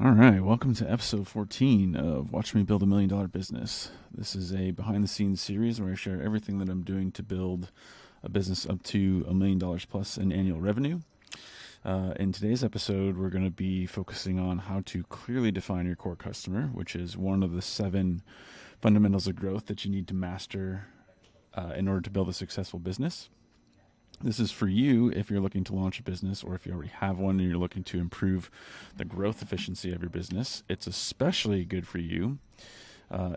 All right, welcome to episode 14 of Watch Me Build $1 Million Business. This is a behind the scenes series where I share everything that I'm doing to build a business up to $1 million plus in annual revenue. In today's episode, we're going to be focusing on how to clearly define your core customer, which is one of the 7 fundamentals of growth that you need to master in order to build a successful business. This is for you if you're looking to launch a business, or if you already have one and you're looking to improve the growth efficiency of your business. It's especially good for you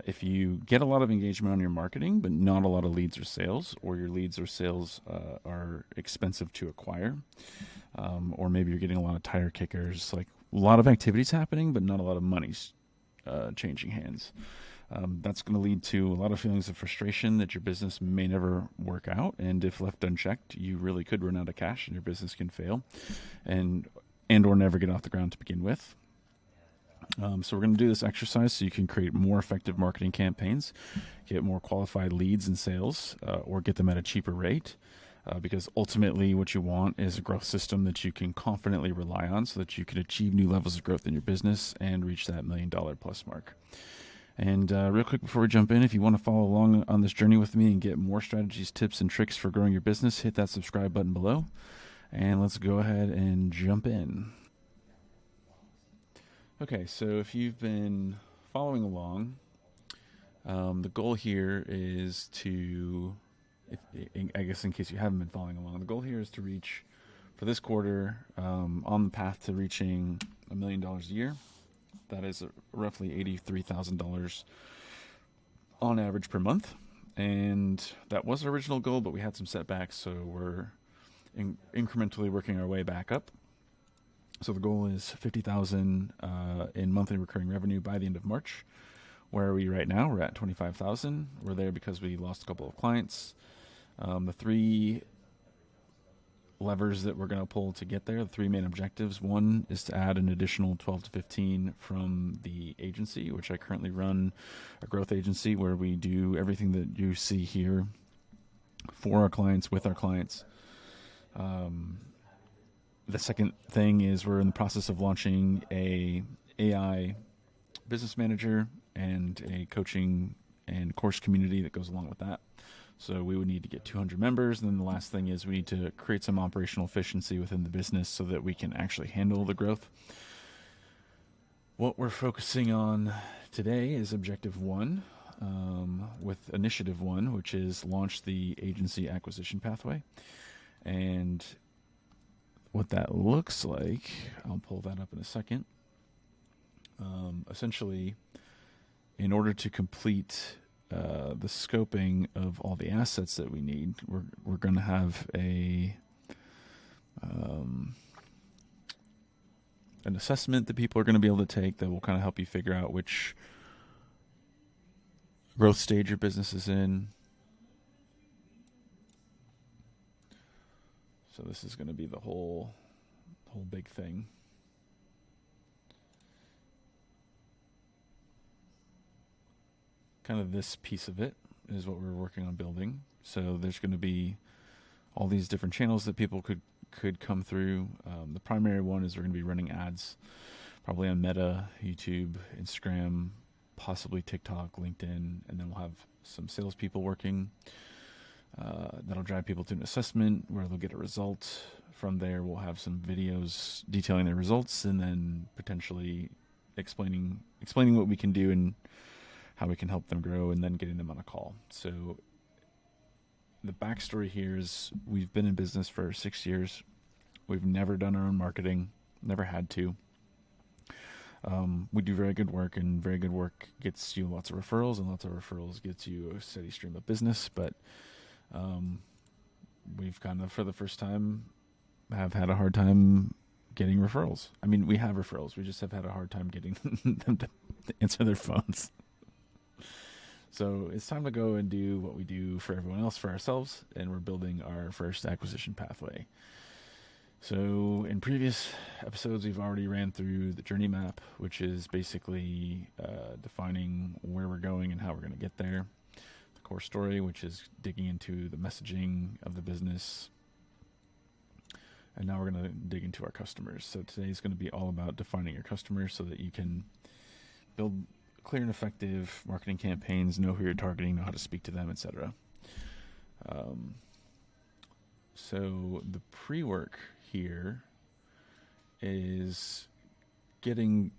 if you get a lot of engagement on your marketing, but not a lot of leads or sales, or your leads or sales are expensive to acquire, or maybe you're getting a lot of tire kickers, like a lot of activities happening, but not a lot of money's changing hands. That's going to lead to a lot of feelings of frustration that your business may never work out. And if left unchecked, you really could run out of cash and your business can fail and or never get off the ground to begin with. So we're going to do this exercise so you can create more effective marketing campaigns, get more qualified leads and sales, or get them at a cheaper rate. Because ultimately what you want is a growth system that you can confidently rely on so that you can achieve new levels of growth in your business and reach that $1 million plus mark. And real quick before we jump in, if you want to follow along on this journey with me and get more strategies, tips, and tricks for growing your business, hit that subscribe button below. And let's go ahead and jump in. Okay, so if you've been following along, the goal here is to, I guess in case you haven't been following along, the goal here is to reach, for this quarter, on the path to reaching $1 million a year. That is roughly $83,000 on average per month. And that was our original goal, but we had some setbacks, so we're incrementally working our way back up. So the goal is $50,000 in monthly recurring revenue by the end of March. Where are we right now? We're at $25,000. We're there because we lost a couple of clients. The 3 levers that we're going to pull to get there, the 3 main objectives. One is to add an additional 12 to 15 from the agency, which I currently run a growth agency where we do everything that you see here for our clients, with our clients. The second thing is we're in the process of launching a AI business manager and a coaching and course community that goes along with that. So we would need to get 200 members. And then the last thing is we need to create some operational efficiency within the business so that we can actually handle the growth. What we're focusing on today is Objective 1 with Initiative 1, which is launch the agency acquisition pathway. And what that looks like, I'll pull that up in a second. Essentially, in order to complete the scoping of all the assets that we need, we're going to have an assessment that people are going to be able to take that will kind of help you figure out which growth stage your business is in. So this is going to be the whole big thing. Kind of this piece of it is what we're working on building. So there's going to be all these different channels that people could come through. The primary one is we're going to be running ads, probably on Meta, YouTube, Instagram, possibly TikTok, LinkedIn, and then we'll have some salespeople working. That'll drive people to an assessment where they'll get a result. From there, we'll have some videos detailing their results, and then potentially explaining what we can do and how we can help them grow, and then getting them on a call. So the backstory here is we've been in business for 6 years. We've never done our own marketing, never had to. We do very good work, and very good work gets you lots of referrals, and lots of referrals gets you a steady stream of business. But we've kind of, for the first time, have had a hard time getting referrals. I mean, we have referrals. We just have had a hard time getting them to answer their phones. So it's time to go and do what we do for everyone else, for ourselves, and we're building our first acquisition pathway. So in previous episodes, we've already ran through the journey map, which is basically defining where we're going and how we're going to get there. The core story, which is digging into the messaging of the business. And now we're going to dig into our customers. So today is going to be all about defining your customers so that you can build clear and effective marketing campaigns, know who you're targeting, know how to speak to them, etc. So the pre-work here is getting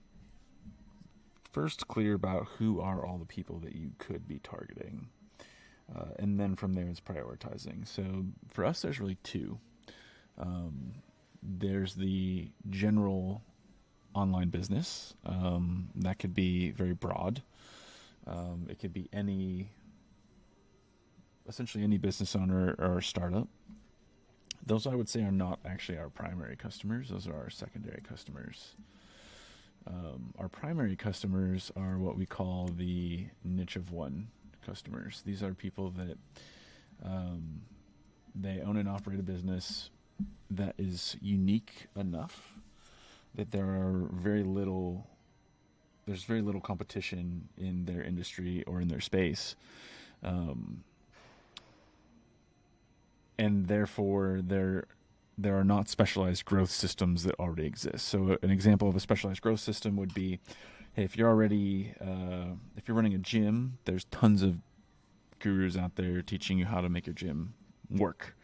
first clear about who are all the people that you could be targeting. And then from there it's prioritizing. So for us, there's really two. There's the general online business. That could be very broad. It could be essentially any business owner or startup. Those, I would say, are not actually our primary customers. Those are our secondary customers. Our primary customers are what we call the niche of one customers. These are people that they own and operate a business that is unique enough that there's very little competition in their industry or in their space. And therefore there are not specialized growth systems that already exist. So an example of a specialized growth system would be, hey, if you're running a gym, there's tons of gurus out there teaching you how to make your gym work.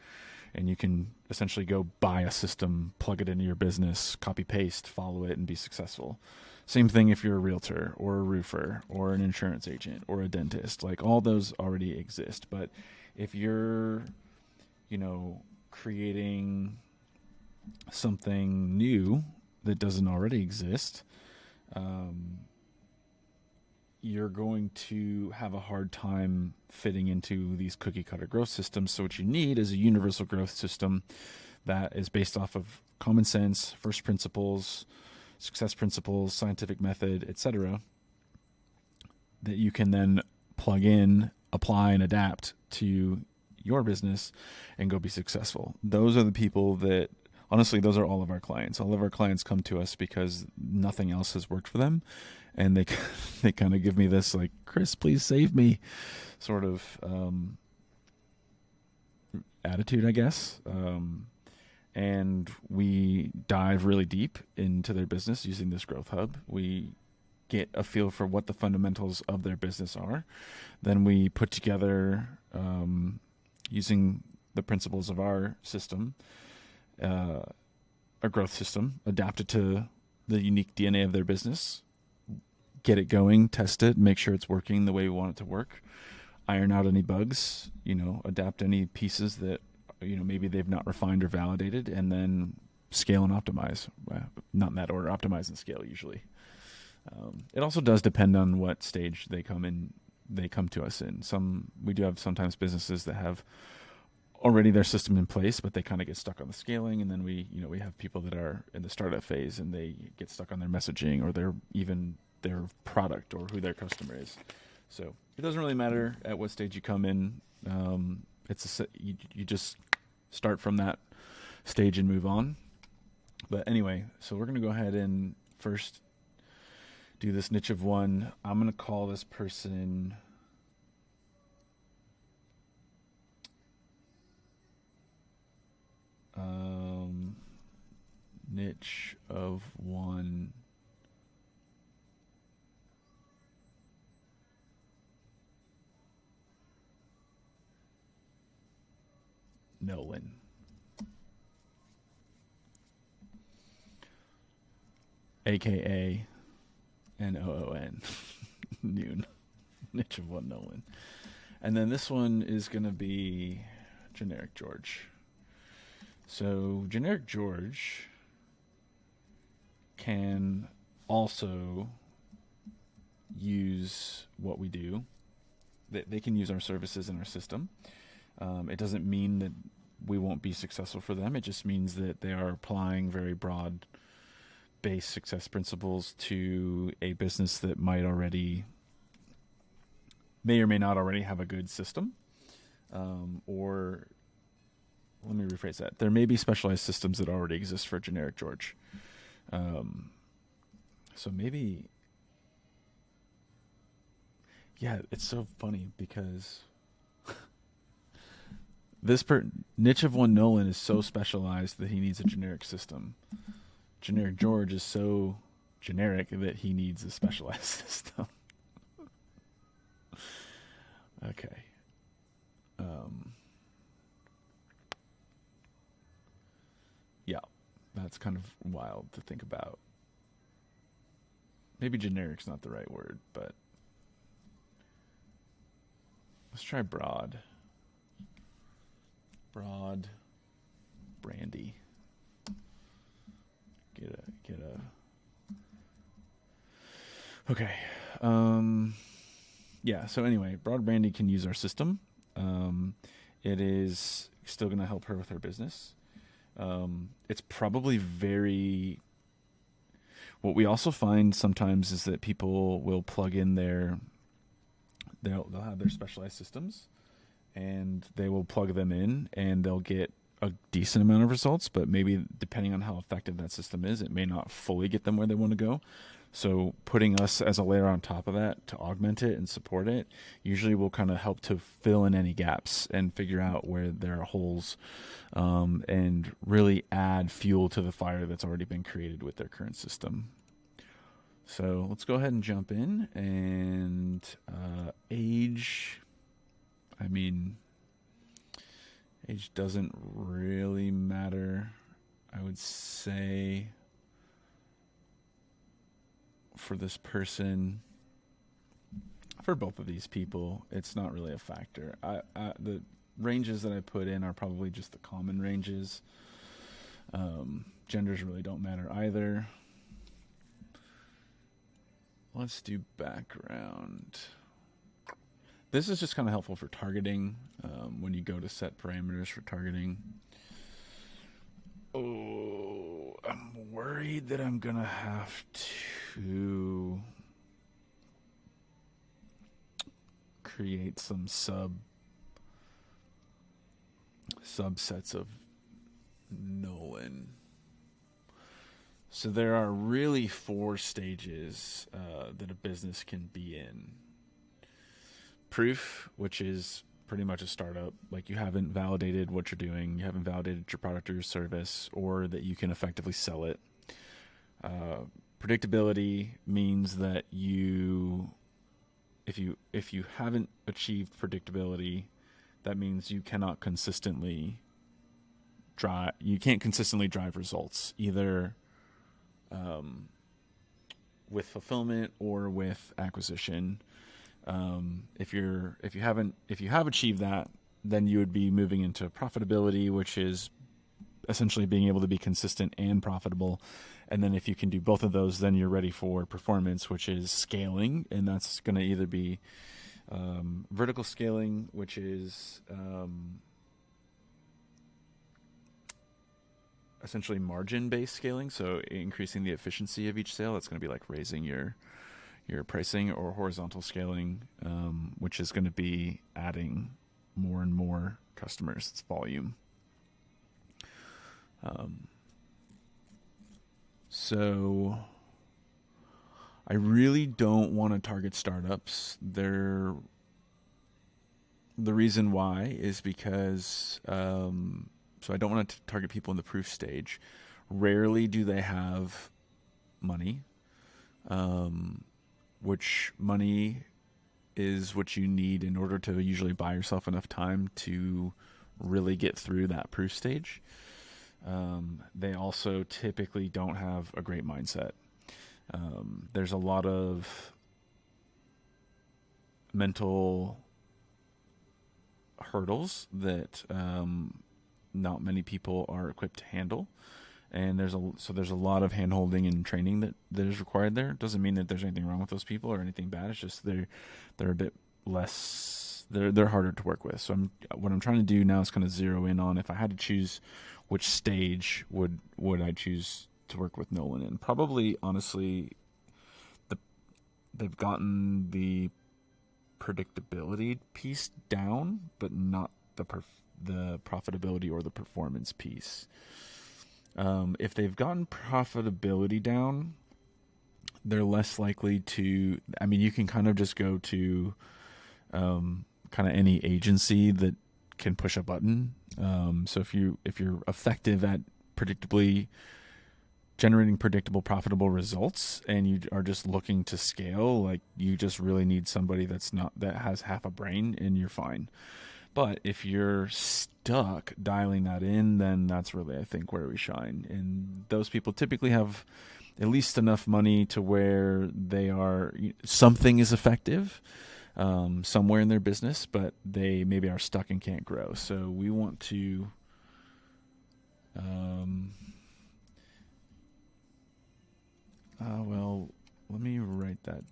And you can essentially go buy a system, plug it into your business, copy paste, follow it, and be successful. Same thing if you're a realtor or a roofer or an insurance agent or a dentist. Like, all those already exist. But if you're creating something new that doesn't already exist, you're going to have a hard time fitting into these cookie cutter growth systems. So what you need is a universal growth system that is based off of common sense, first principles, success principles, scientific method, etc., that you can then plug in, apply, and adapt to your business and go be successful. Those are the people that, honestly, those are all of our clients. All of our clients come to us because nothing else has worked for them. And they kind of give me this, like, Chris, please save me sort of attitude, I guess. And we dive really deep into their business using this growth hub. We get a feel for what the fundamentals of their business are. Then we put together, using the principles of our system, a growth system adapted to the unique DNA of their business. Get it going, test it, make sure it's working the way we want it to work, iron out any bugs, adapt any pieces that, maybe they've not refined or validated, and then scale and optimize. Not in that order, optimize and scale usually. It also does depend on what stage they come to us in. We do have sometimes businesses that have already their system in place, but they kind of get stuck on the scaling. And then we have people that are in the startup phase and they get stuck on their messaging or their product or who their customer is. So it doesn't really matter at what stage you come in. You just start from that stage and move on. But anyway, so we're going to go ahead and first do this niche of one. I'm going to call this person niche of one Nolan. AKA Noon. Noon. Niche of one Nolan. And then this one is going to be Generic George. So Generic George can also use what we do. They can use our services in our system. It doesn't mean that we won't be successful for them. It just means that they are applying very broad base success principles to a business that may or may not already have a good system. Or let me rephrase that. There may be specialized systems that already exist for Generic George. So maybe, yeah, it's so funny because This niche of one Nolan is so specialized that he needs a generic system. Generic George is so generic that he needs a specialized system. Okay. Yeah, that's kind of wild to think about. Maybe generic's not the right word, but let's try broad. Broad brandy. Get a. Okay. Yeah. So anyway, broad brandy can use our system. It is still going to help her with her business. It's probably very. What we also find sometimes is that people will plug in they'll have their specialized systems, and they will plug them in, and they'll get a decent amount of results, but maybe depending on how effective that system is, it may not fully get them where they want to go. So putting us as a layer on top of that to augment it and support it usually will kind of help to fill in any gaps and figure out where there are holes, and really add fuel to the fire that's already been created with their current system. So let's go ahead and jump in. And age, I mean, age doesn't really matter. I would say for this person, for both of these people, it's not really a factor. The ranges that I put in are probably just the common ranges. Genders really don't matter either. Let's do background. This is just kind of helpful for targeting, when you go to set parameters for targeting. Oh, I'm worried that I'm going to have to create some subsets of Nolan. So there are really 4 stages that a business can be in. Proof, which is pretty much a startup. Like, you haven't validated what you're doing, you haven't validated your product or your service, or that you can effectively sell it. Predictability means that if you haven't achieved predictability, that means you cannot consistently drive results, either with fulfillment or with acquisition. If you have achieved that, then you would be moving into profitability, which is essentially being able to be consistent and profitable. And then if you can do both of those, then you're ready for performance, which is scaling. And that's going to either be vertical scaling, which is essentially margin-based scaling, so increasing the efficiency of each sale. That's going to be like raising your pricing, or horizontal scaling, which is going to be adding more and more customers. It's volume. So I really don't want to target startups. The reason why is because so I don't want to target people in the proof stage. Rarely do they have money, which money is what you need in order to usually buy yourself enough time to really get through that proof stage. They also typically don't have a great mindset. There's a lot of mental hurdles that not many people are equipped to handle. And there's a lot of hand-holding and training that is required there. Doesn't mean that there's anything wrong with those people or anything bad. It's just they're a bit less, they're harder to work with. So what I'm trying to do now is kind of zero in on, if I had to choose which stage would I choose to work with Nolan in. Probably, honestly, they've gotten the predictability piece down, but not the profitability or the performance piece. If they've gotten profitability down, they're less likely to. I mean, you can kind of just go to kind of any agency that can push a button. So if you're effective at predictably generating predictable, profitable results, and you are just looking to scale, like, you just really need somebody that has half a brain, and you're fine. But if you're stuck dialing that in, then that's really, I think, where we shine. And those people typically have at least enough money to where something is effective somewhere in their business, but they maybe are stuck and can't grow. So we want to let me write that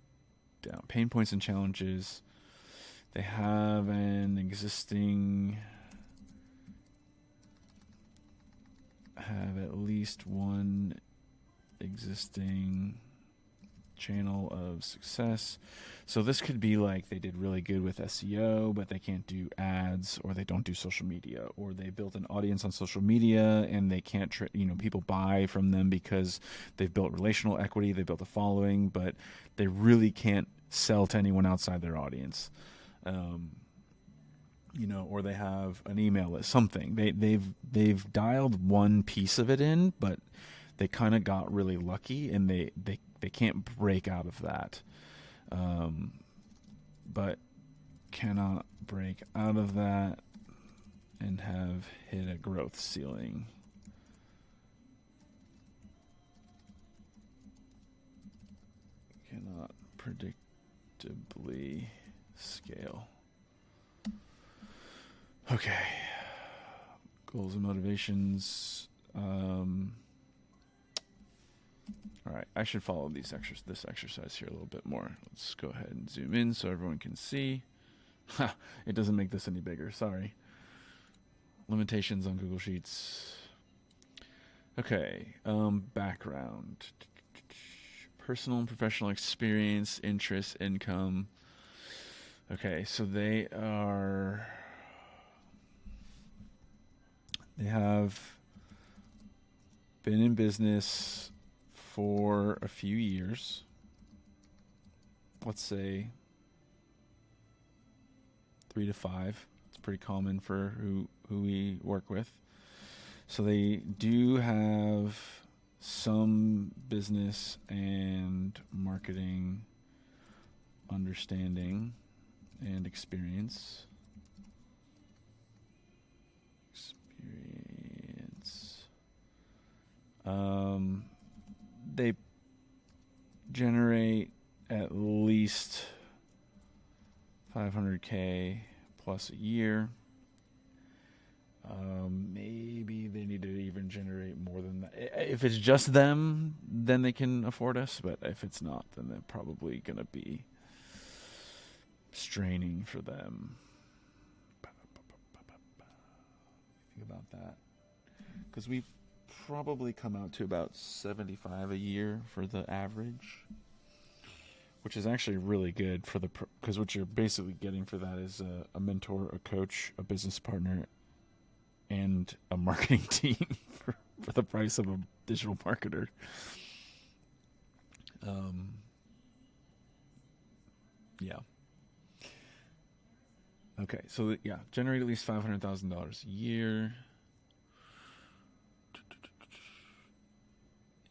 down. Pain points and challenges. They have at least one existing channel of success. So this could be like they did really good with SEO, but they can't do ads, or they don't do social media, or they built an audience on social media and they can't, people buy from them because they've built relational equity, they built a following, but they really can't sell to anyone outside their audience. Or they have an email list, something. They've dialed one piece of it in, but they kind of got really lucky, and they can't break out of that. But cannot break out of that and have hit a growth ceiling. Cannot predictably scale. Okay. Goals and motivations. All right, I should follow this exercise here a little bit more. Let's go ahead and zoom in so everyone can see. It doesn't make this any bigger, sorry. Limitations on Google Sheets. Okay, background. Personal and professional experience, interests, income. Okay, so they have been in business for a few years. Let's say 3 to 5. It's pretty common for who we work with. So they do have some business and marketing understanding and experience. They generate at least $500K plus a year. Maybe they need to even generate more than that. If it's just them, then they can afford us. But if it's not, then they're probably going to be straining for them. Think about that. Because we probably come out to about 75 a year for the average, which is actually really good for because what you're basically getting for that is a mentor, a coach, a business partner, and a marketing team for the price of a digital marketer. Yeah. Okay, so generate at least $500,000 a year.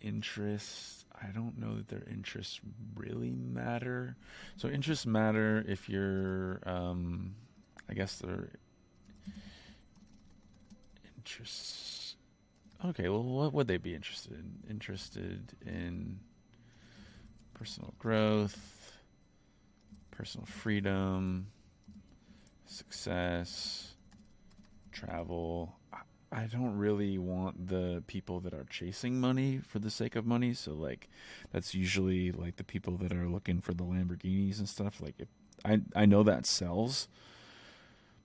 Interests, I don't know that their interests really matter. So interests matter if you're, I guess their interests. Okay, well, what would they be interested in? Interested in personal growth, personal freedom, success, travel. I don't really want the people that are chasing money for the sake of money. So like, that's usually like the people that are looking for the Lamborghinis and stuff. Like, I know that sells,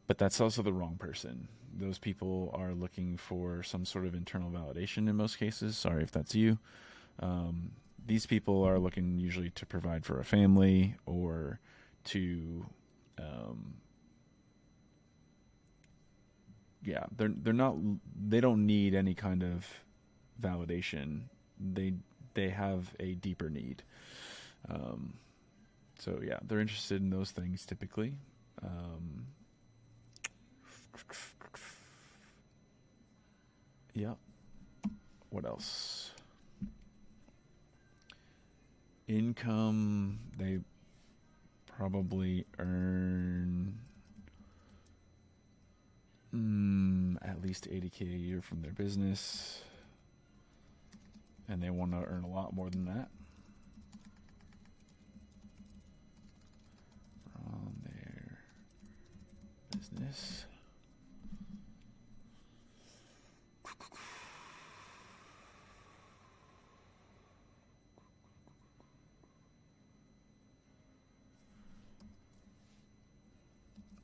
but that's also the wrong person. Those people are looking for some sort of internal validation in most cases. Sorry if that's you. These people are looking usually to provide for a family or to, they don't need any kind of validation. They have a deeper need. So they're interested in those things typically. Yep. What else? Income, they probably earn at least $80K a year from their business, and they want to earn a lot more than that from their business.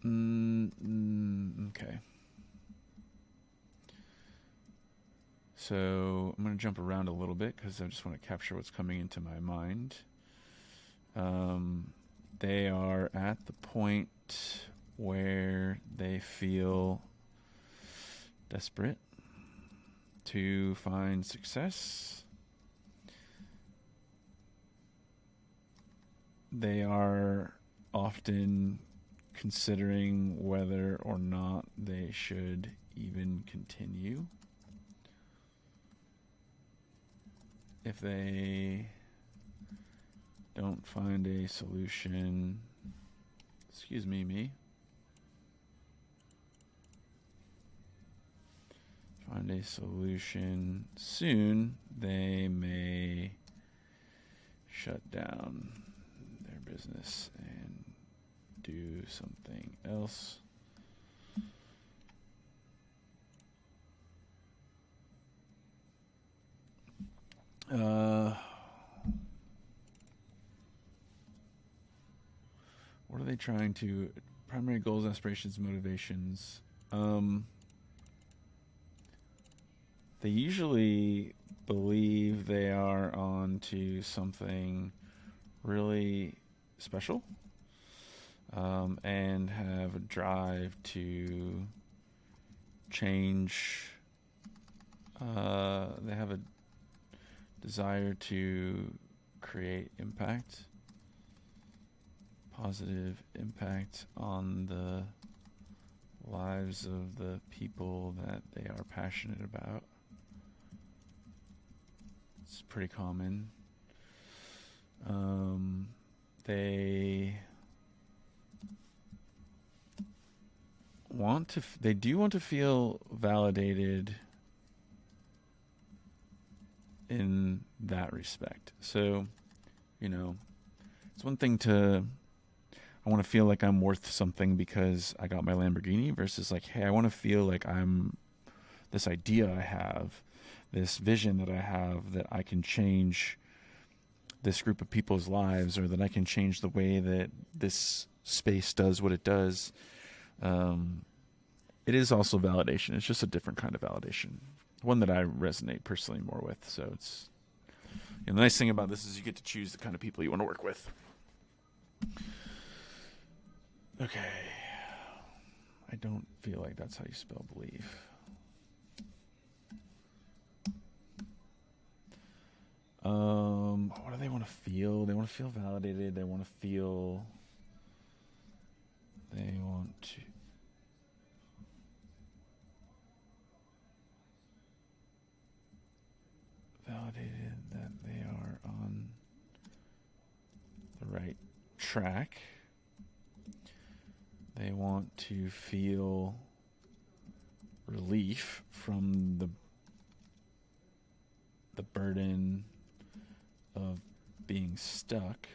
Okay. So I'm going to jump around a little bit because I just want to capture what's coming into my mind. They are at the point where they feel desperate to find success. They are often considering whether or not they should even continue. If they don't find a solution, find a solution soon, they may shut down their business and do something else. What are they trying to? Primary goals, aspirations, motivations. They usually believe they are on to something really special, and have a drive to change. They have a desire to create impact, positive impact on the lives of the people that they are passionate about. It's pretty common. They do want to feel validated in that respect. So, it's one thing I want to feel like I'm worth something because I got my Lamborghini versus like, hey, I want to feel like this idea I have, this vision that I have, that I can change this group of people's lives, or that I can change the way that this space does what it does. It is also validation. It's just a different kind of validation, one that I resonate personally more with. So it's the nice thing about this is you get to choose the kind of people you want to work with. Okay. I don't feel like that's how you spell believe. What do they want to feel? They want to feel validated. They want to validated that they are on the right track. They want to feel relief from the burden of being stuck.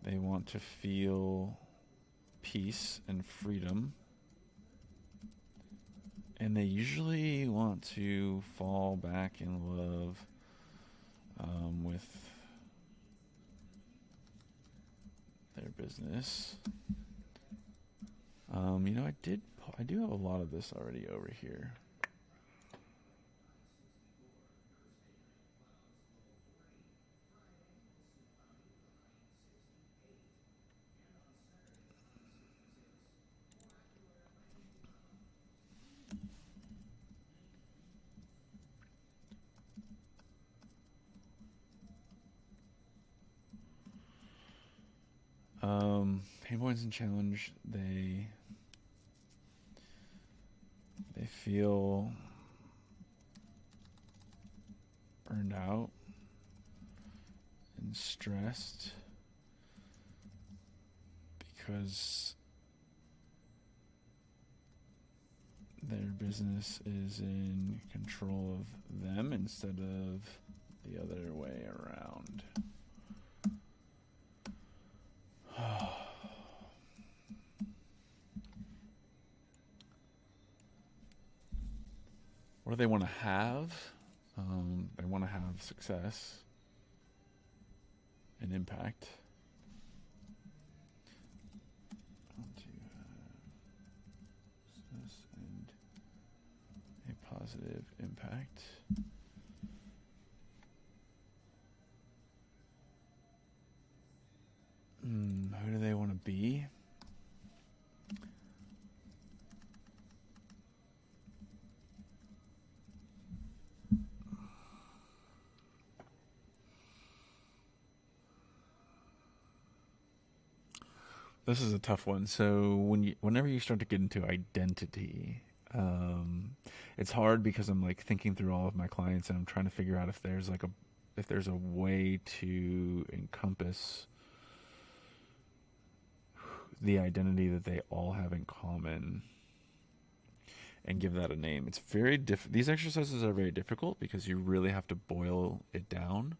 They want to feel peace and freedom. And they usually want to fall back in love with their business. I do have a lot of this already over here. Pain points and challenge. They feel burned out and stressed because their business is in control of them instead of the other way around. What do they want to have? They want to have success and impact. Success and a positive impact. Who do they want to be? This is a tough one. So whenever you start to get into identity, it's hard because I'm like thinking through all of my clients and I'm trying to figure out if there's a way to encompass the identity that they all have in common and give that a name. It's very these exercises are very difficult because you really have to boil it down.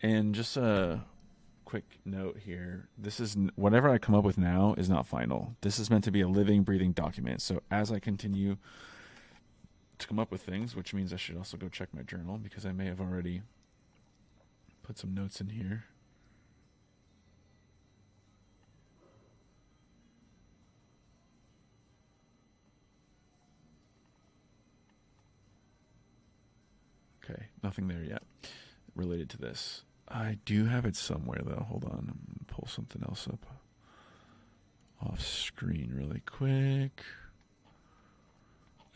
And just a quick note here. This is whatever I come up with now is not final. This is meant to be a living, breathing document. So as I continue to come up with things, which means I should also go check my journal because I may have already put some notes in here. Okay, nothing there yet related to this. I do have it somewhere though. Hold on, I'm gonna pull something else up off screen really quick.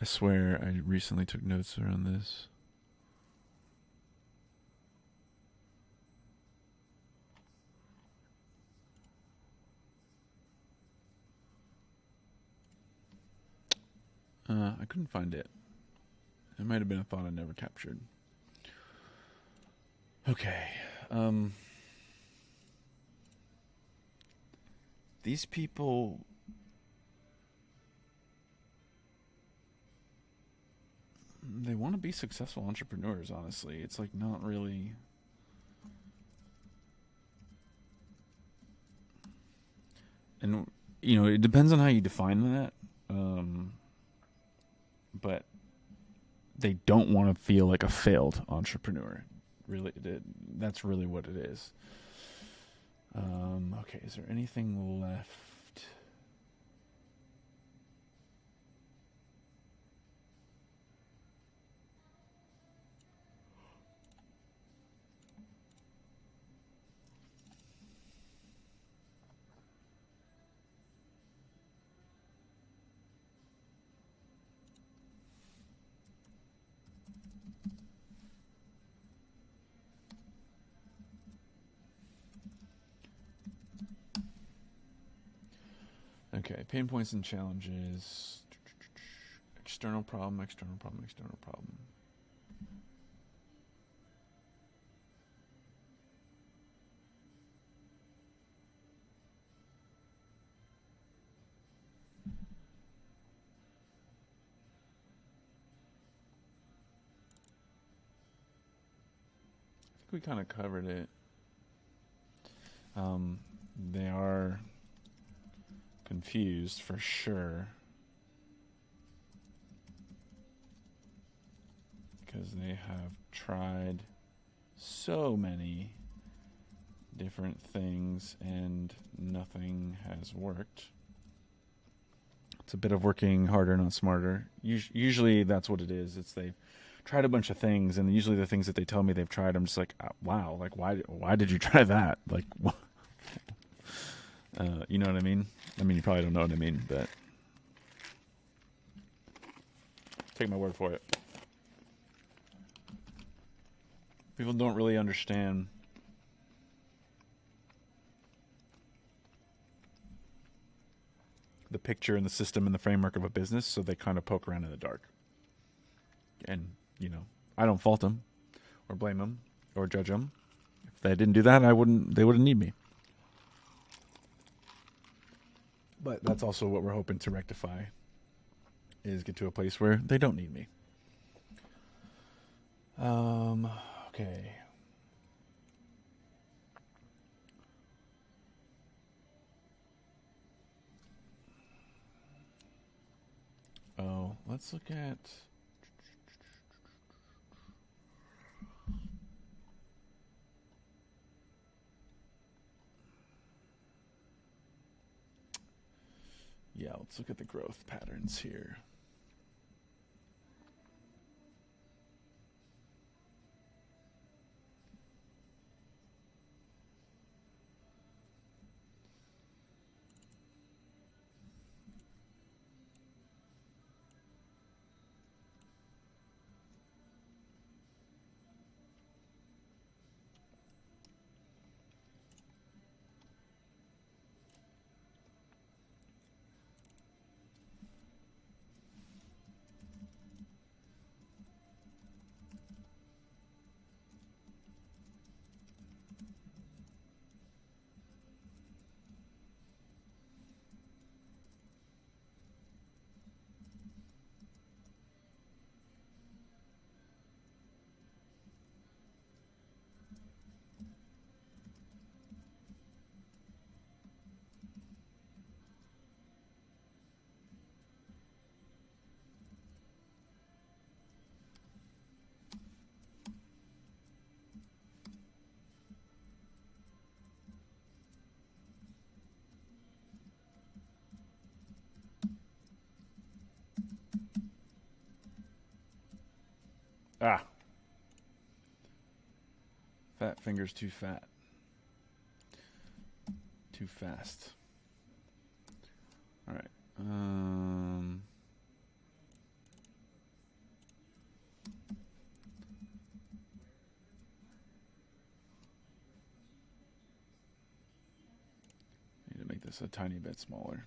I swear I recently took notes around this. I couldn't find it. It might have been a thought I never captured. Okay. These people they want to be successful entrepreneurs, honestly. It's like not really and it depends on how you define that. But they don't want to feel like a failed entrepreneur. Really, that's really what it is. Okay, is there anything left? Okay, pain points and challenges. External problem, external problem, external problem. I think we kind of covered it. They are confused for sure because they have tried so many different things and nothing has worked. It's a bit of working harder, not smarter. Usually that's what it is. It's they've tried a bunch of things, and usually the things that they tell me they've tried, I'm just like, wow, like why did you try that? Like, you know what I mean? I mean, you probably don't know what I mean, but take my word for it. People don't really understand picture and the system and the framework of a business, so they kind of poke around in the dark. And, I don't fault them or blame them or judge them. If they didn't do that, they wouldn't need me. But that's also what we're hoping to rectify, is get to a place where they don't need me. Okay. Oh, let's look at... Yeah, let's look at the growth patterns here. Ah. Fat fingers too fat. Too fast. All right. Need to make this a tiny bit smaller.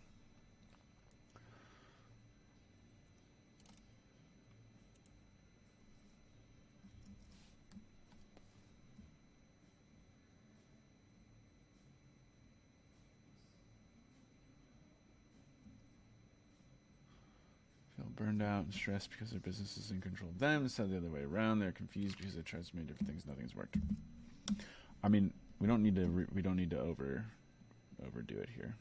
Burned out and stressed because their business is in control of them instead of the other way around. They're confused because they tried so many different things, nothing's worked. I mean, we don't need to overdo it here.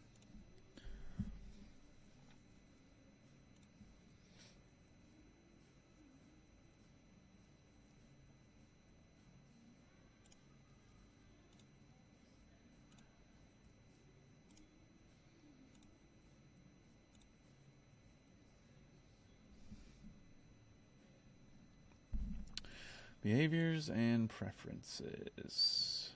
Behaviors and preferences.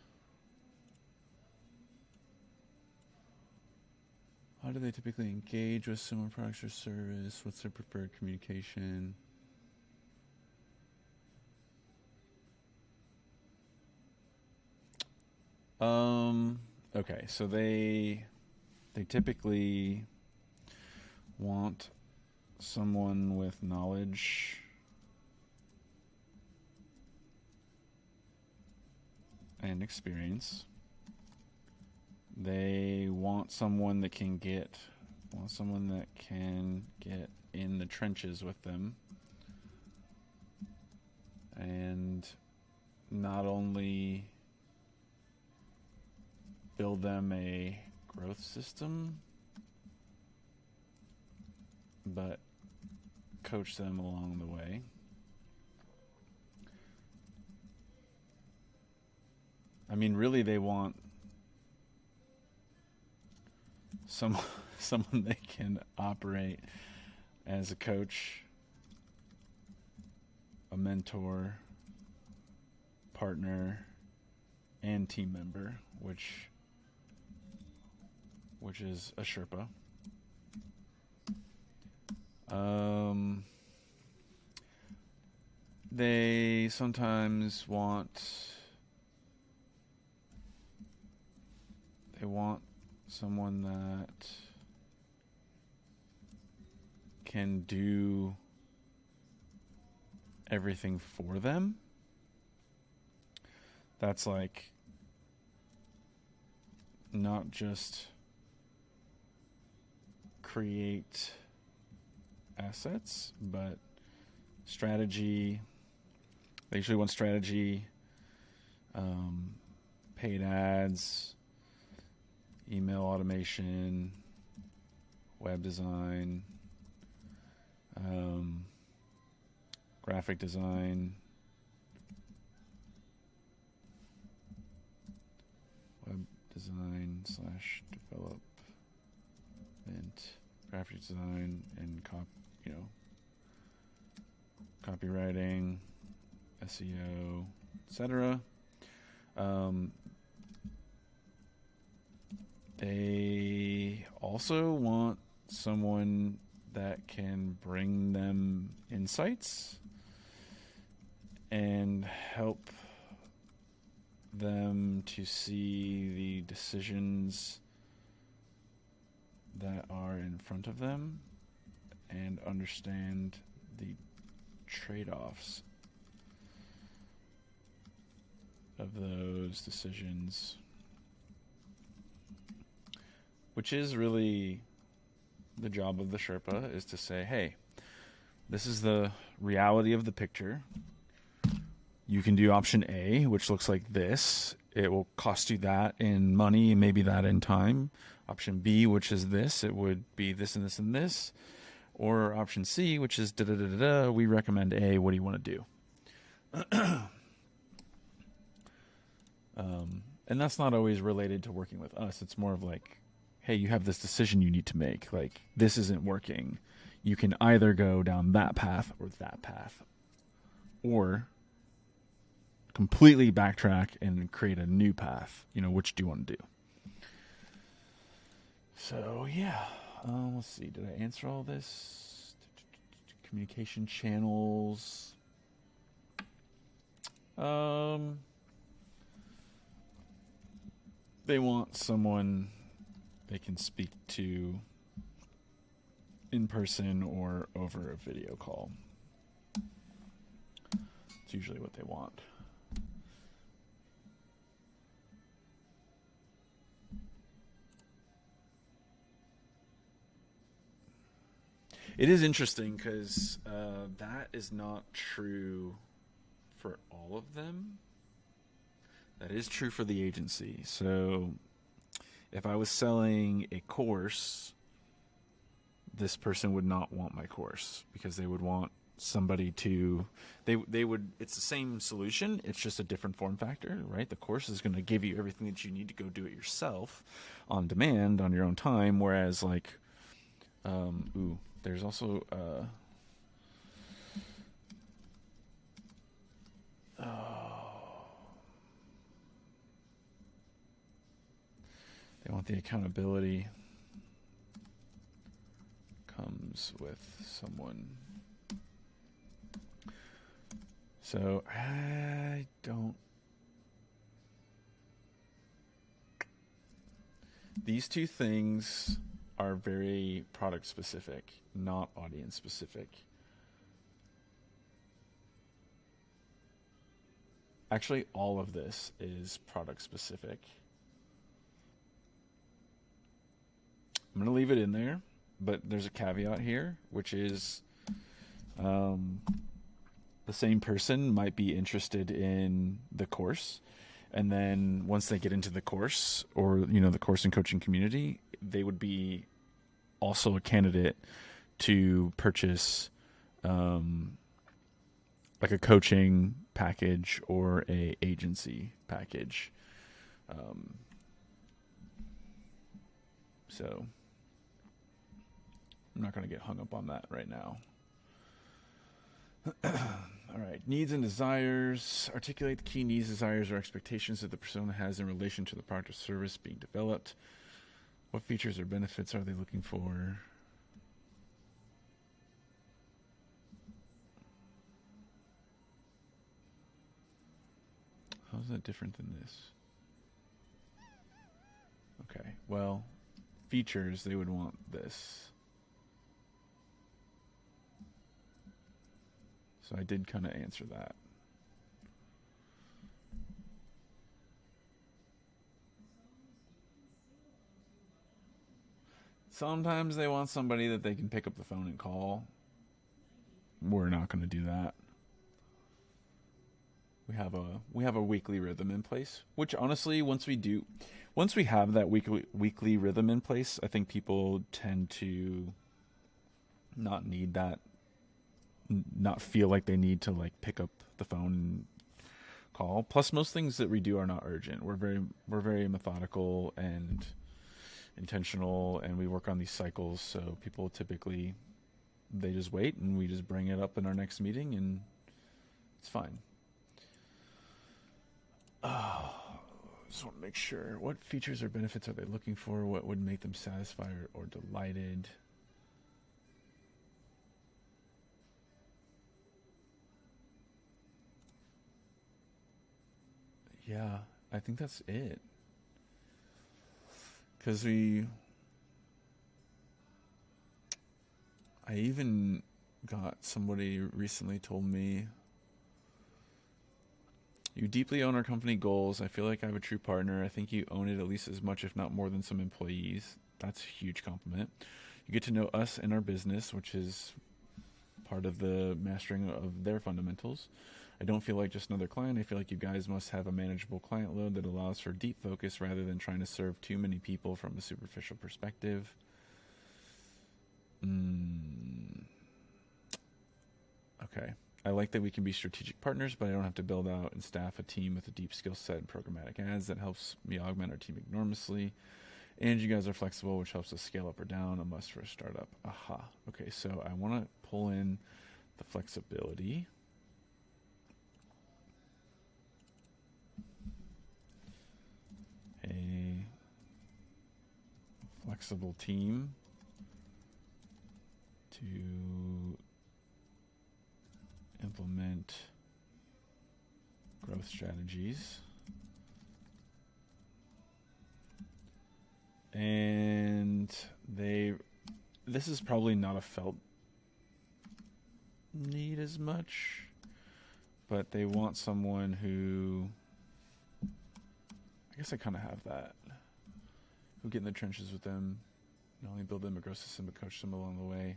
How do they typically engage with similar products or service? What's their preferred communication? Okay, so they typically want someone with knowledge and experience. They want someone that can get in the trenches with them, and not only build them a growth system, but coach them along the way. I mean, really, they want someone that can operate as a coach, a mentor, partner, and team member, which is a Sherpa. They sometimes want someone that can do everything for them. That's like not just create assets, but strategy. They usually want strategy, paid ads, email automation, web design, graphic design, web design / development, graphic design, and copywriting, SEO, etc. They also want someone that can bring them insights and help them to see the decisions that are in front of them and understand the trade-offs of those decisions, which is really the job of the Sherpa, is to say, hey, this is the reality of the picture. You can do option A, which looks like this. It will cost you that in money, maybe that in time. Option B, which is this, it would be this and this and this. Or option C, which is da-da-da-da-da, we recommend A, what do you want to do? And that's not always related to working with us. It's more of like, hey, you have this decision you need to make. Like, this isn't working. You can either go down that path or that path. Or completely backtrack and create a new path. Which do you want to do? So, yeah. Let's see. Did I answer all this? Communication channels. They want someone they can speak to in person or over a video call. It's usually what they want. It is interesting because that is not true for all of them. That is true for the agency. So if I was selling a course, this person would not want my course because they would want somebody to, they would, it's the same solution. It's just a different form factor, right? The course is going to give you everything that you need to go do it yourself on demand on your own time. Whereas like, there's also, they want the accountability comes with someone. So I don't. These two things are very product specific, not audience specific. Actually, all of this is product specific. I'm going to leave it in there, but there's a caveat here, which is the same person might be interested in the course. And then once they get into the course or, the course and coaching community, they would be also a candidate to purchase like a coaching package or a agency package. So I'm not going to get hung up on that right now. All right. Needs and desires. Articulate the key needs, desires, or expectations that the persona has in relation to the product or service being developed. What features or benefits are they looking for? How is that different than this? Okay. Well, features, they would want this. So I did kind of answer that. Sometimes they want somebody that they can pick up the phone and call. We're not going to do that. We have a weekly rhythm in place, which honestly, once we have that weekly rhythm in place, I think people tend to not need that, not feel like they need to like pick up the phone and call. Plus, most things that we do are not urgent. We're very methodical and intentional, and we work on these cycles. So people typically, they just wait, and we just bring it up in our next meeting, and it's fine. Just want to make sure. What features or benefits are they looking for? What would make them satisfied or delighted? Yeah, I think that's it. Because I even got somebody recently told me, you deeply own our company goals. I feel like I have a true partner. I think you own it at least as much, if not more, than some employees. That's a huge compliment. You get to know us and our business, which is part of the mastering of their fundamentals. I don't feel like just another client. I feel like you guys must have a manageable client load that allows for deep focus rather than trying to serve too many people from a superficial perspective. Okay. I like that we can be strategic partners, but I don't have to build out and staff a team with a deep skill set in programmatic ads. That helps me augment our team enormously. And you guys are flexible, which helps us scale up or down, a must for a startup. Aha. Okay, so I want to pull in the flexibility. A flexible team to implement growth strategies. And this is probably not a felt need as much, but they want someone who, I guess I kind of have that, who get in the trenches with them, not only build them a growth system, but coach them along the way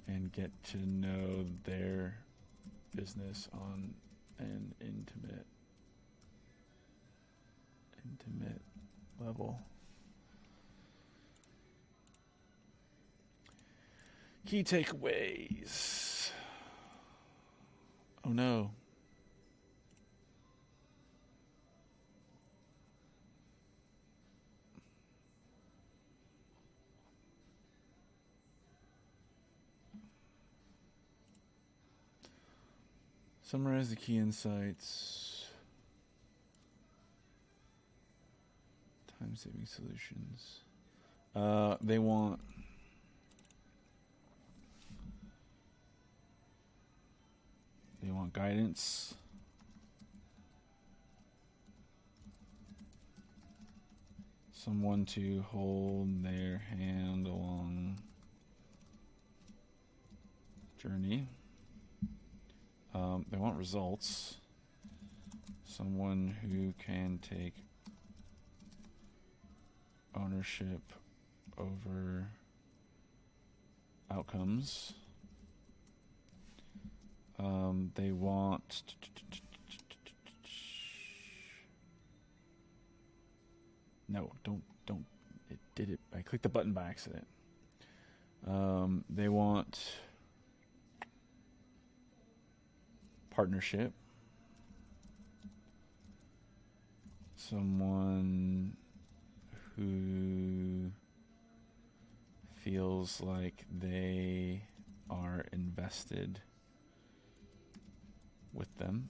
and get to know their business on an intimate level. Key takeaways. Oh no. Summarize the key insights. Time-saving solutions. They want guidance. Someone to hold their hand along journey. They want results. Someone who can take ownership over outcomes. They want no, don't. It did it. I clicked the button by accident. They want partnership. Someone who feels like they are invested with them.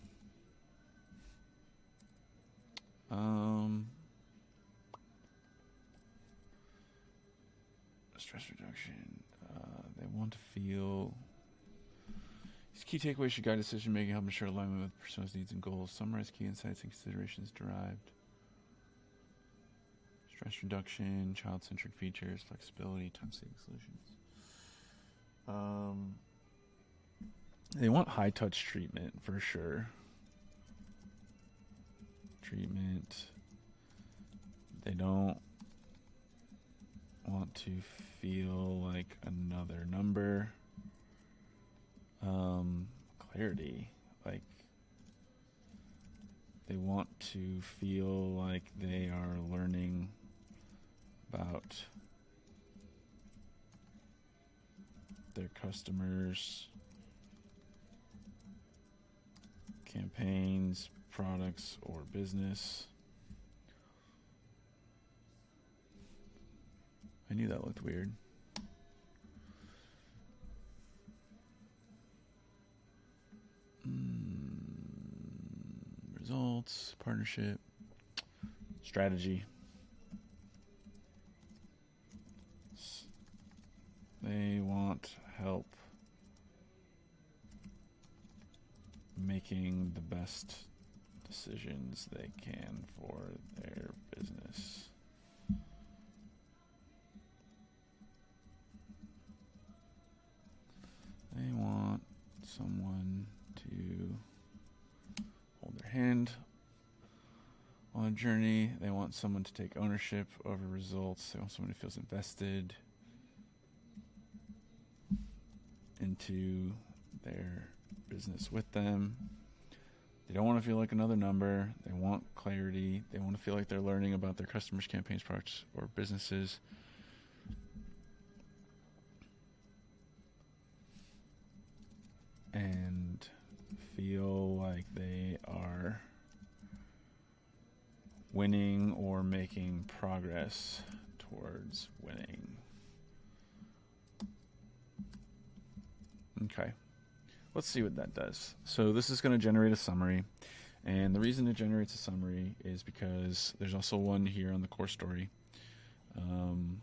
Stress reduction. They want to feel. These key takeaways should guide decision making, help ensure alignment with the person's needs and goals. Summarize key insights and considerations derived. Stress reduction, child-centric features, flexibility, time-saving solutions. They want high touch treatment for sure. Treatment. They don't want to feel like another number. Clarity. Like, they want to feel like they are learning about their customers, campaigns, products, or business. I knew that looked weird. Results, partnership, strategy. They want help making the best decisions they can for their business. They want someone to hold their hand on a journey. They want someone to take ownership over results. They want someone who feels invested into their business with them. They don't want to feel like another number. They want clarity. They want to feel like they're learning about their customers, campaigns, products, or businesses. And feel like they are winning or making progress towards winning. Okay, let's see what that does. So this is going to generate a summary, and the reason it generates a summary is because there's also one here on the core story. Boom.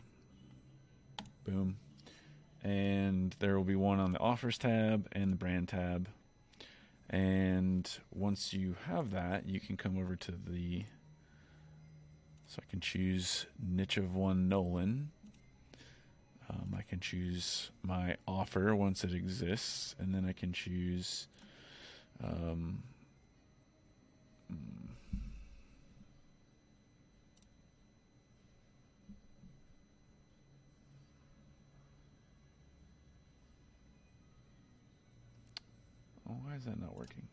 And there will be one on the offers tab and the brand tab. And once you have that, you can come over to so I can choose niche of one Nolan. I can choose my offer once it exists, and then I can choose why is that not working?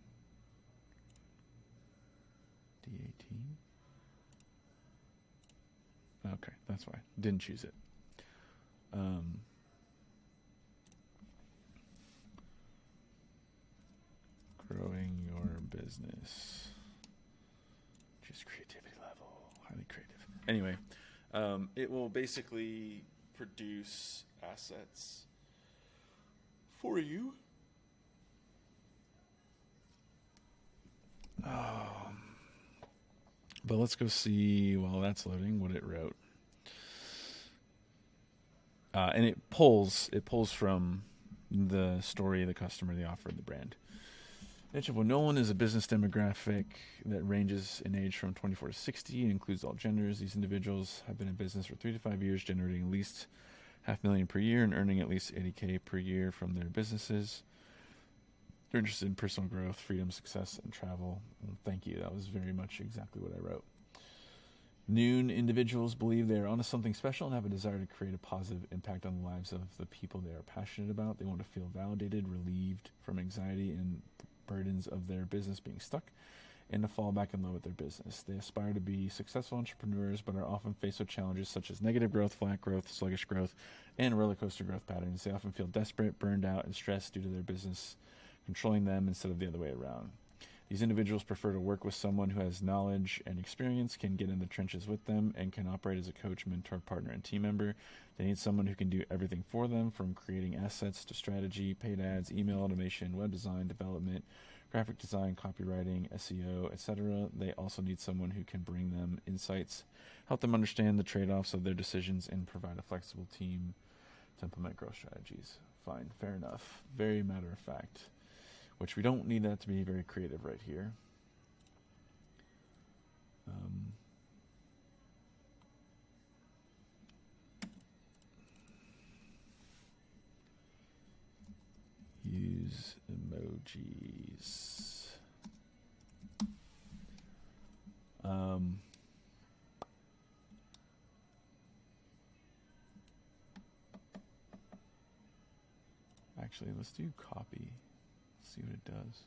D18. Okay, that's why. Didn't choose it. Growing your business. Choose creativity level. Highly creative. Anyway, it will basically produce assets for you. But let's go see, while that's loading, what it wrote. And it pulls from the story, the customer, the offer, and the brand. Niche of Nolan is a business demographic that ranges in age from 24 to 60 and includes all genders. These individuals have been in business for 3 to 5 years, generating at least $500,000 per year and earning at least $80,000 per year from their businesses. They're interested in personal growth, freedom, success, and travel. Well, thank you. That was very much exactly what I wrote. Noon individuals believe they are onto something special and have a desire to create a positive impact on the lives of the people they are passionate about. They want to feel validated, relieved from anxiety and burdens of their business being stuck, and to fall back in love with their business. They aspire to be successful entrepreneurs, but are often faced with challenges such as negative growth, flat growth, sluggish growth, and roller coaster growth patterns. They often feel desperate, burned out, and stressed due to their business controlling them instead of the other way around. These individuals prefer to work with someone who has knowledge and experience, can get in the trenches with them, and can operate as a coach, mentor, partner, and team member. They need someone who can do everything for them, from creating assets to strategy, paid ads, email automation, web design, development, graphic design, copywriting, SEO, etc. They also need someone who can bring them insights, help them understand the trade-offs of their decisions, and provide a flexible team to implement growth strategies. Fine, fair enough. Very matter of fact. Which we don't need that to be very creative right here. Use emojis. Actually, let's do copy. See what it does.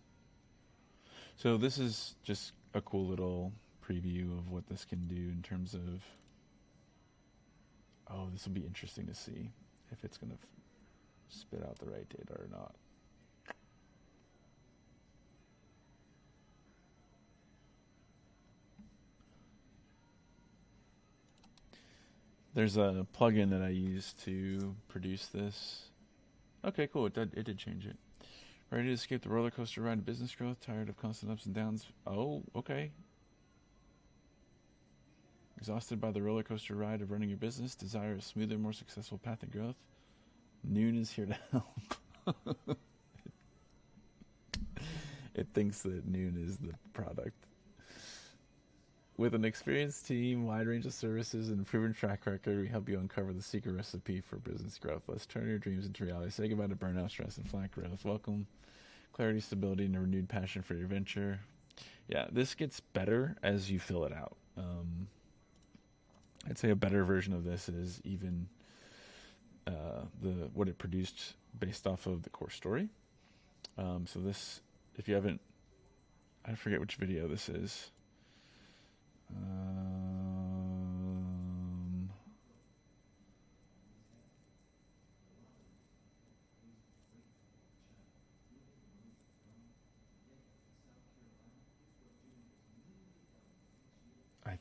So this is just a cool little preview of what this can do in terms of, oh, this will be interesting to see if it's going to spit out the right data or not. There's a plugin that I use to produce this. Okay, cool. It did change it. Ready to escape the roller coaster ride of business growth? Tired of constant ups and downs? Oh, okay. Exhausted by the roller coaster ride of running your business? Desire a smoother, more successful path of growth? Noon is here to help. It thinks that Noon is the product. With an experienced team, wide range of services, and a proven track record, we help you uncover the secret recipe for business growth. Let's turn your dreams into reality. Say goodbye to burnout, stress, and flat growth. Welcome clarity, stability, and a renewed passion for your venture. Yeah, this gets better as you fill it out. I'd say a better version of this is even what it produced based off of the core story. So this, if you haven't, I forget which video this is. I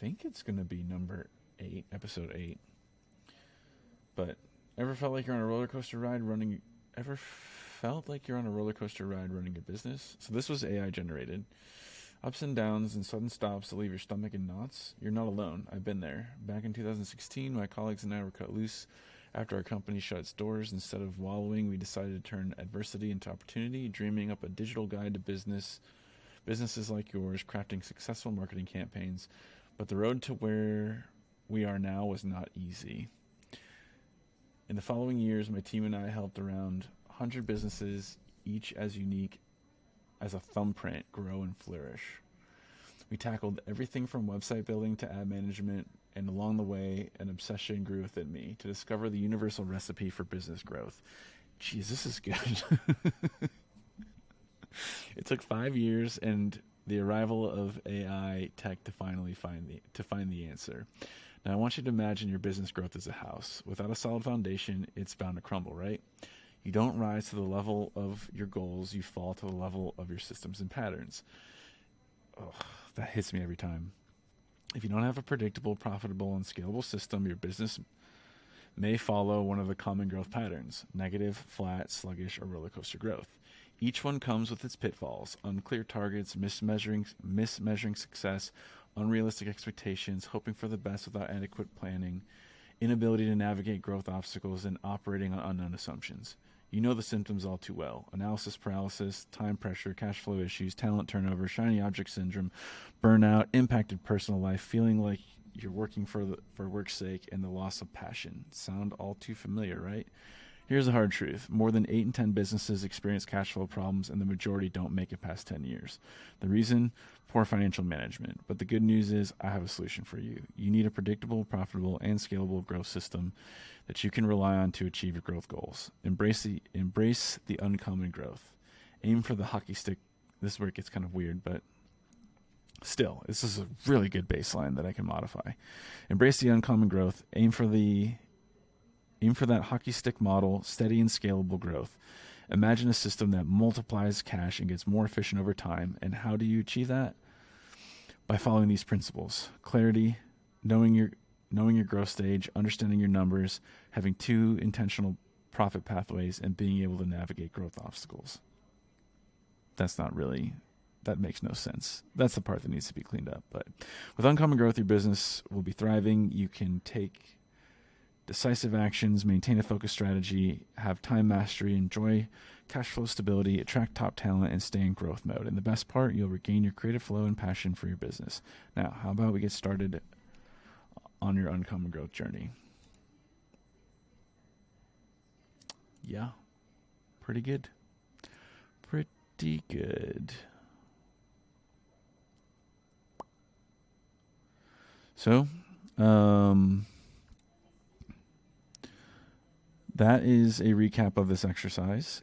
think it's going to be number 8, episode 8. But ever felt like you're on a roller coaster ride running? Ever felt like you're on a roller coaster ride running your business? So this was AI generated. Ups and downs and sudden stops that leave your stomach in knots. You're not alone. I've been there. Back in 2016, my colleagues and I were cut loose after our company shut its doors. Instead of wallowing, we decided to turn adversity into opportunity, dreaming up a digital guide to businesses like yours, crafting successful marketing campaigns. But the road to where we are now was not easy. In the following years, my team and I helped around 100 businesses, each as unique as a thumbprint, grow and flourish. We tackled everything from website building to ad management, and along the way, an obsession grew within me to discover the universal recipe for business growth. Geez, this is good. It took 5 years and the arrival of AI tech to finally find the answer. Now, I want you to imagine your business growth as a house. Without a solid foundation, it's bound to crumble, right? You don't rise to the level of your goals, you fall to the level of your systems and patterns. Oh, that hits me every time. If you don't have a predictable, profitable, and scalable system, your business may follow one of the common growth patterns: negative, flat, sluggish, or roller coaster growth. Each one comes with its pitfalls: unclear targets, mismeasuring success, unrealistic expectations, hoping for the best without adequate planning, inability to navigate growth obstacles, and operating on unknown assumptions. You know the symptoms all too well: analysis paralysis, time pressure, cash flow issues, talent turnover, shiny object syndrome, burnout, impacted personal life, feeling like you're working for work's sake, and the loss of passion. Sound all too familiar, right? Here's the hard truth. More than 8 in 10 businesses experience cash flow problems, and the majority don't make it past 10 years. The reason? Poor financial management. But the good news is I have a solution for you. You need a predictable, profitable, and scalable growth system that you can rely on to achieve your growth goals. Embrace the uncommon growth. Aim for the hockey stick. This is where it gets kind of weird, but still, this is a really good baseline that I can modify. Embrace the uncommon growth. Aim for that hockey stick model, steady and scalable growth. Imagine a system that multiplies cash and gets more efficient over time. And how do you achieve that? By following these principles: clarity, knowing your growth stage, understanding your numbers, having 2 intentional profit pathways, and being able to navigate growth obstacles. That makes no sense. That's the part that needs to be cleaned up. But with uncommon growth, your business will be thriving. You can take decisive actions, maintain a focused strategy, have time mastery, enjoy cash flow stability, attract top talent, and stay in growth mode. And the best part, you'll regain your creative flow and passion for your business. Now, how about we get started on your uncommon growth journey? Yeah, pretty good. pretty good. So, that is a recap of this exercise.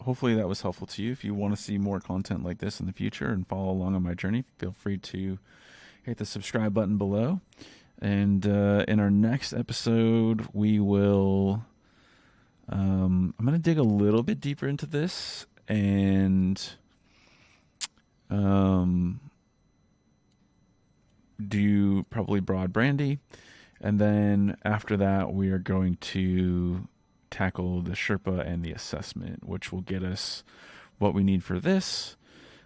Hopefully that was helpful to you. If you want to see more content like this in the future and follow along on my journey, feel free to hit the subscribe button below. And in our next episode, we will... I'm going to dig a little bit deeper into this and do probably broad brandy. And then after that, we are going to tackle the Sherpa and the assessment, which will get us what we need for this.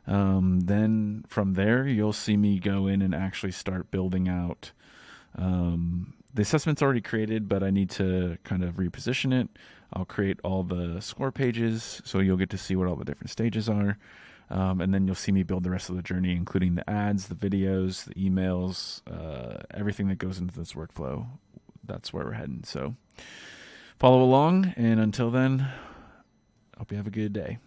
Then from there, you'll see me go in and actually start building out. The assessment's already created, but I need to kind of reposition it. I'll create all the score pages, so you'll get to see what all the different stages are. And then you'll see me build the rest of the journey, including the ads, the videos, the emails, everything that goes into this workflow. That's where we're heading. So follow along, and until then, I hope you have a good day.